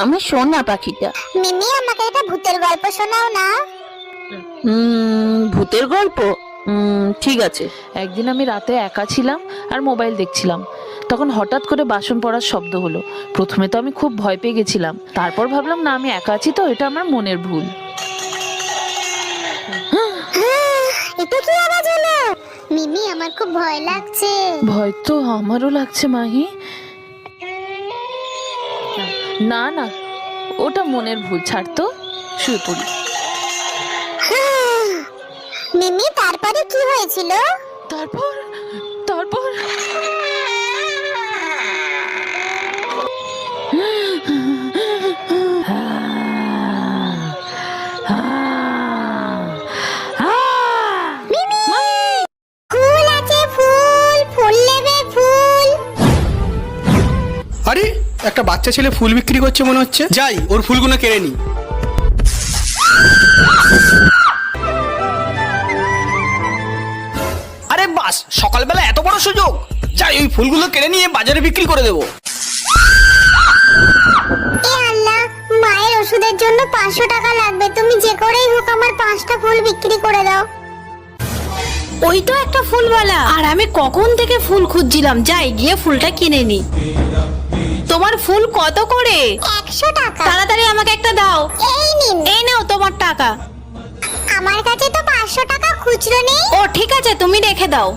আমার সোনা পাখিটা। মিমি, আমাকে একটা ভূতের গল্প শোনাও না। ভূতের গল্প? ঠিক আছে। একদিন আমি রাতে একা ছিলাম আর মোবাইল দেখছিলাম। তখন হঠাৎ করে বাসন পড়ার শব্দ হলো। প্রথমে তো আমি খুব ভয় পেয়ে গেছিলাম, তারপর ভাবলাম না, আমি একা আছি তো, এটা আমার মনের ভুল। এটা কি আওয়াজ হলো? মিমি, আমার খুব ভয় লাগছে। ভয় তো আমারও লাগছে মাহি। না না, ওটা মনের ভুল, ছাড় তো, শুয়ে পড়ি। মিমি, তারপরে কি হয়েছিল? তারপর তারপর ফুল আছে, ফুল, ফুল নেবে, ফুল। আরে, একটা বাচ্চা ছেলে ফুল বিক্রি করছে মনে হচ্ছে, যাই ওর ফুলগুলো কেড়ে নি। আরে বাস, সকালবেলা এত বড় সুযোগ, যাই ওই ফুলগুলো কেড়ে নিয়ে বাজারে বিক্রি করে দেবো। এ আল্লাহ, মায়ের ওষুধের জন্য 500 টাকা লাগবে। তুমি যে করেই হোক আমার 5টা ফুল বিক্রি করে দাও। ওই তো একটা ফুলওয়ালা, আর আমি কখন থেকে ফুল খুঁজছিলাম, যাই গিয়ে ফুলটা কিনে নি। তোমার ফুল কত করে? 100 টাকা। তাড়াতাড়ি আমাকে একটা দাও। এই নিন। এই নাও তোমার টাকা। আমার কাছে তো 500 টাকা খুচরো নেই। ও ঠিক আছে, তুমি রেখে দাও।